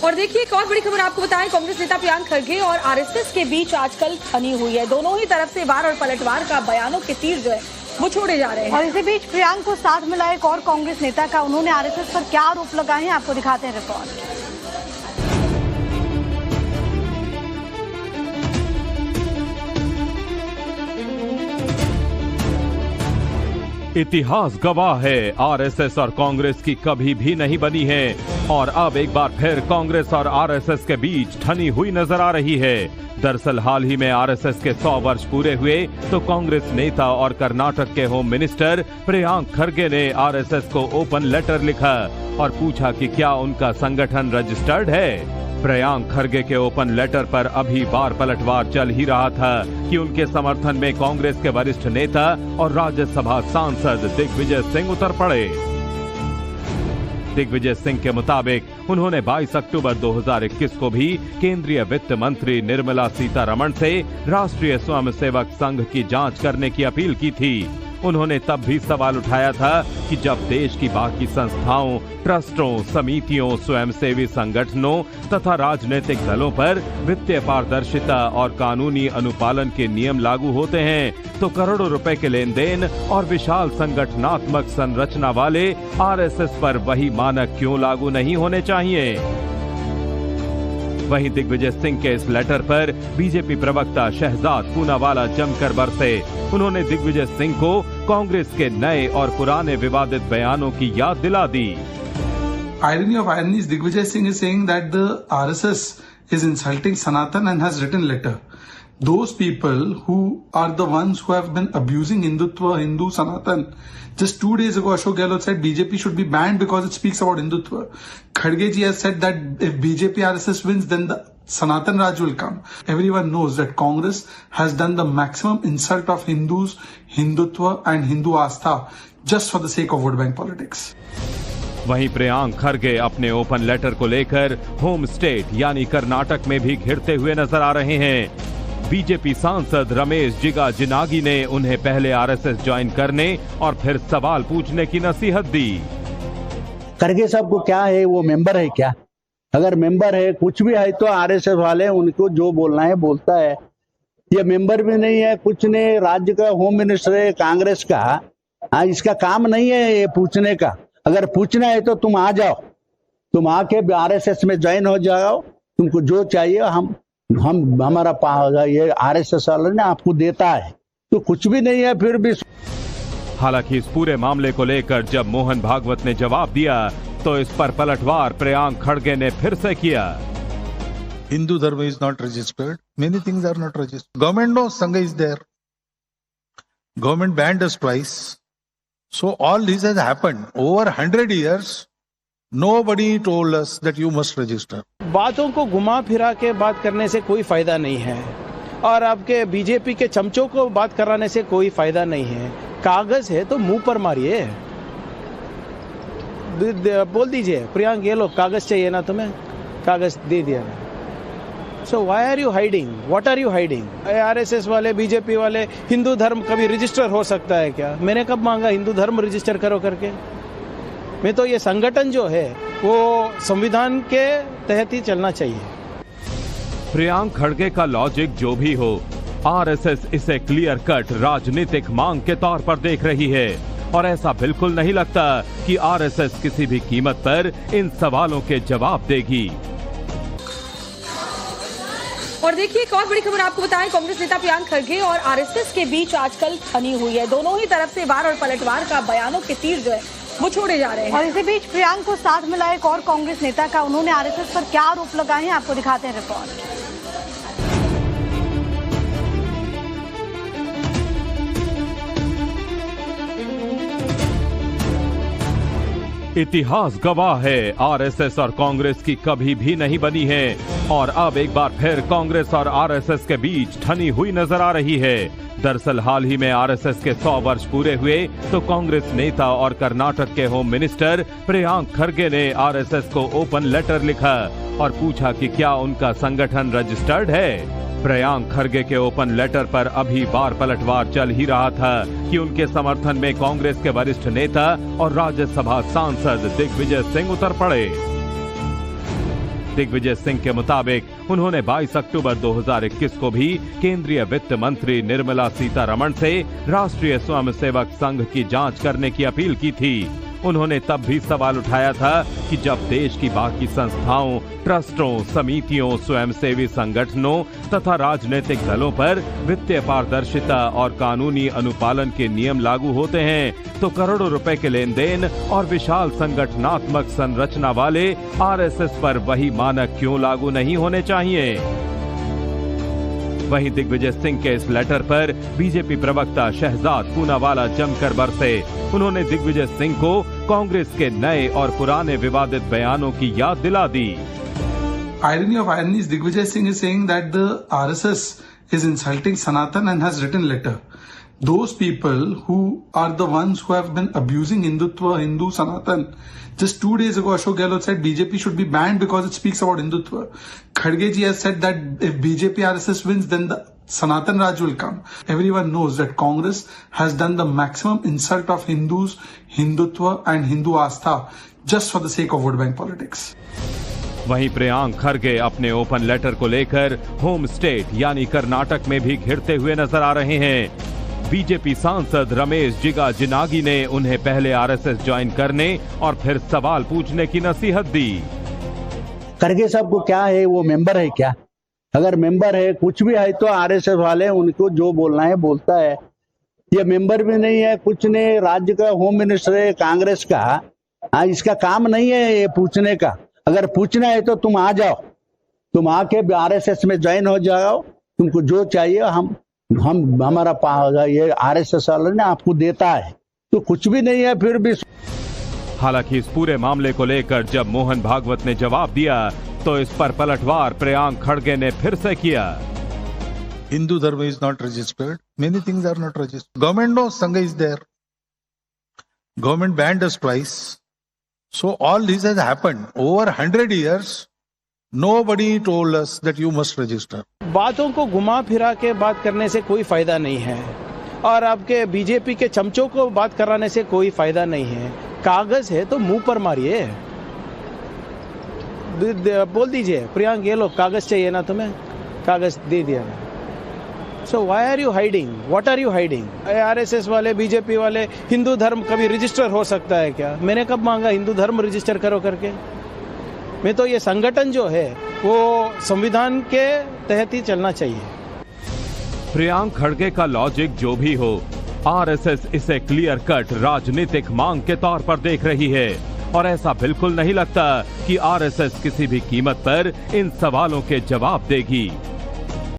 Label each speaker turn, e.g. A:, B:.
A: और देखिए एक और बड़ी खबर आपको बताएं, कांग्रेस नेता प्रियांक खरगे और आरएसएस के बीच आजकल ठनी हुई है। दोनों ही तरफ से वार और पलटवार का बयानों के तीर जो है वो छोड़े जा रहे हैं।
B: और इसी बीच प्रियांक को साथ मिला एक और कांग्रेस नेता का, उन्होंने आरएसएस पर क्या आरोप लगाए हैं आपको दिखाते हैं रिपोर्ट।
C: इतिहास गवाह है, आरएसएस और कांग्रेस की कभी भी नहीं बनी है और अब एक बार फिर कांग्रेस और आरएसएस के बीच ठनी हुई नजर आ रही है। दरअसल हाल ही में आरएसएस के 100 वर्ष पूरे हुए तो कांग्रेस नेता और कर्नाटक के होम मिनिस्टर प्रियांक खरगे ने आरएसएस को ओपन लेटर लिखा और पूछा कि क्या उनका संगठन रजिस्टर्ड है। प्रियांक खरगे के ओपन लेटर पर अभी बार पलटवार चल ही रहा था कि उनके समर्थन में कांग्रेस के वरिष्ठ नेता और राज्यसभा सांसद दिग्विजय सिंह उतर पड़े। दिग्विजय सिंह के मुताबिक उन्होंने 22 अक्टूबर 2021 को भी केंद्रीय वित्त मंत्री निर्मला सीतारमण से राष्ट्रीय स्वयंसेवक संघ की जांच करने की अपील की थी। उन्होंने तब भी सवाल उठाया था कि जब देश की बाकी संस्थाओं, ट्रस्टों, समितियों, स्वयंसेवी संगठनों तथा राजनीतिक दलों पर वित्तीय पारदर्शिता और कानूनी अनुपालन के नियम लागू होते हैं तो करोड़ों रुपए के लेन देन और विशाल संगठनात्मक संरचना वाले आरएसएस पर वही मानक क्यों लागू नहीं होने चाहिए। वहीं दिग्विजय सिंह के इस लेटर पर बीजेपी प्रवक्ता शहजाद पूनावाला जमकर बरसे। उन्होंने दिग्विजय सिंह को कांग्रेस के नए और पुराने विवादित बयानों की याद दिला दी।
D: Irony of ironies, Digvijay Singh is saying that the RSS is insulting Sanatan and has written letter. Those people who are the ones who have been abusing Hindutva, Hindu, Sanatan. Just 2 days ago, Ashok Gehlot said BJP should be banned because it speaks about Hindutva. Kharge ji has said that if BJP RSS wins, then the Sanatan Raj will come. Everyone knows that Congress has done the maximum insult of Hindus, Hindutva and Hindu Astha just for the sake of vote bank politics.
C: वहीं प्रियांक खरगे अपने open letter को लेकर home state यानी कर्नाटक में भी घिरते हुए नजर आ रहे हैं। बीजेपी सांसद रमेश जिगा जिनागी ने उन्हें पहले आरएसएस ज्वाइन करने और फिर सवाल पूछने की नसीहत दी।
E: खरगे साहब को क्या है, वो मेंबर है क्या? अगर मेंबर है कुछ भी है तो आरएसएस वाले उनको जो बोलना है बोलता है। ये मेंबर भी नहीं है, कुछ नहीं, राज्य का होम मिनिस्टर है कांग्रेस का। इसका काम नहीं है ये पूछने का। अगर पूछना है तो तुम आ जाओ, तुम आके आरएसएस में ज्वाइन हो जाओ, तुमको जो चाहिए हम हमारा ये आरएसएस वाला ने आपको देता है। तो कुछ भी नहीं है फिर भी।
C: हालांकि इस पूरे मामले को लेकर जब मोहन भागवत ने जवाब दिया तो इस पर पलटवार प्रियांक खरगे ने फिर से किया।
F: Hindu Dharma is not registered. Many things are not registered. Government knows Sangha is there. Government banned us twice. So all this has happened over 100 years. Nobody told us that you must register.
G: बातों को घुमा फिरा के बात करने से कोई फायदा नहीं है और आपके बीजेपी के चमचों को बात कराने से कोई फायदा नहीं है। कागज है तो मुंह पर मारिए, बोल दीजिए प्रियांक ये लो कागज चाहिए ना तुम्हें, कागज दे दिया। So why are you hiding, what are you hiding? RSS वाले, बीजेपी वाले, हिंदू धर्म कभी रजिस्टर हो सकता है क्या? मैंने कब मांगा हिंदू धर्म रजिस्टर करो करके? मैं तो ये संगठन जो है वो संविधान के तहत ही चलना चाहिए।
C: प्रियांक खरगे का लॉजिक जो भी हो, आरएसएस इसे क्लियर कट राजनीतिक मांग के तौर पर देख रही है और ऐसा बिल्कुल नहीं लगता कि आरएसएस किसी भी कीमत पर इन सवालों के जवाब देगी।
A: और देखिए एक और बड़ी खबर आपको बताएं, कांग्रेस नेता प्रियांक खरगे और आरएसएस के बीच आजकल ठनी हुई है। दोनों ही तरफ से वार और पलटवार का बयानों के तीर जो है वो छोड़े जा रहे हैं।
B: और इसी बीच प्रियांक को साथ मिला एक और कांग्रेस नेता का, उन्होंने आरएसएस पर क्या आरोप लगाए हैं आपको दिखाते हैं रिपोर्ट।
C: इतिहास गवाह है, आरएसएस और कांग्रेस की कभी भी नहीं बनी है और अब एक बार फिर कांग्रेस और आरएसएस के बीच ठनी हुई नजर आ रही है। दरअसल हाल ही में आरएसएस के 100 वर्ष पूरे हुए तो कांग्रेस नेता और कर्नाटक के होम मिनिस्टर प्रियांक खरगे ने आरएसएस को ओपन लेटर लिखा और पूछा कि क्या उनका संगठन रजिस्टर्ड है। प्रियांक खरगे के ओपन लेटर पर अभी बार पलटवार चल ही रहा था कि उनके समर्थन में कांग्रेस के वरिष्ठ नेता और राज्यसभा सांसद दिग्विजय सिंह उतर पड़े। दिग्विजय सिंह के मुताबिक उन्होंने 22 अक्टूबर 2021 को भी केंद्रीय वित्त मंत्री निर्मला सीतारमण से राष्ट्रीय स्वयंसेवक संघ की जांच करने की अपील की थी। उन्होंने तब भी सवाल उठाया था कि जब देश की बाकी संस्थाओं, ट्रस्टों, समितियों, स्वयंसेवी संगठनों तथा राजनीतिक दलों पर वित्तीय पारदर्शिता और कानूनी अनुपालन के नियम लागू होते हैं तो करोड़ों रुपए के लेन देन और विशाल संगठनात्मक संरचना वाले आरएसएस पर वही मानक क्यों लागू नहीं होने चाहिए। वहीं दिग्विजय सिंह के इस लेटर पर बीजेपी प्रवक्ता शहजाद पूनावाला जमकर बरसे। उन्होंने दिग्विजय सिंह को कांग्रेस के नए और पुराने विवादित बयानों की याद दिला दी।
D: Irony of ironies, Digvijay Singh is saying that the RSS is insulting Sanatan and has written letter. Those people who are the ones who have been abusing Hindutva, Hindu, Sanatan. Just 2 days ago, Ashok Gehlot said BJP should be banned because it speaks about Hindutva. Kharge ji has said that if BJP RSS wins, then the Sanatan Raj will come. Everyone knows that Congress has done the maximum insult of Hindus, Hindutva and Hindu Astha just for the sake of vote bank politics.
C: वहीं प्रियांक खरगे अपने open letter को लेकर home state यानी कर्नाटक में भी घिरते हुए नजर आ रहे हैं। बीजेपी सांसद रमेश जिगा जिनागी ने उन्हें पहले आरएसएस ज्वाइन करने और फिर सवाल पूछने की नसीहत दी।
E: खरगे साहब को क्या है, वो मेंबर है क्या? अगर मेंबर है, कुछ भी है तो आरएसएस वाले उनको जो बोलना है बोलता है। ये मेंबर भी नहीं है, कुछ नहीं, राज्य का होम मिनिस्टर है कांग्रेस का। हाँ, इसका काम नहीं है ये पूछने का। अगर पूछना है तो तुम आ जाओ, तुम आके आरएसएस में ज्वाइन हो जाओ, तुमको जो चाहिए हम हमारा ये आरएसएस वाला ने आपको देता है। तो कुछ भी नहीं है फिर भी।
C: हालांकि इस पूरे मामले को लेकर जब मोहन भागवत ने जवाब दिया तो इस पर पलटवार प्रियांक खड़गे ने फिर से किया।
F: Hindu Dharma is not registered. Many things are not registered. Government knows Sangha is there. Government banned us twice. So all this has happened over 100 years. Nobody told us that you must register.
G: बातों को घुमा फिरा के बात करने से कोई फायदा नहीं है और आपके बीजेपी के चमचों को बात कराने से कोई फायदा नहीं है। कागज है तो मुंह पर मारिए, बोल दीजिए प्रियांक ये लो कागज चाहिए ना तुम्हें, कागज दे दिया। So why are you hiding, what are you hiding? RSS वाले, बीजेपी वाले, हिंदू धर्म कभी रजिस्टर हो सकता है क्या? मैंने कब मांगा हिंदू धर्म रजिस्टर करो करके? मैं तो ये संगठन जो है वो संविधान के तहत ही चलना चाहिए।
C: प्रियांक खड़गे का लॉजिक जो भी हो, आरएसएस इसे क्लियर कट राजनीतिक मांग के तौर पर देख रही है और ऐसा बिल्कुल नहीं लगता कि आरएसएस किसी भी कीमत पर इन सवालों के जवाब देगी।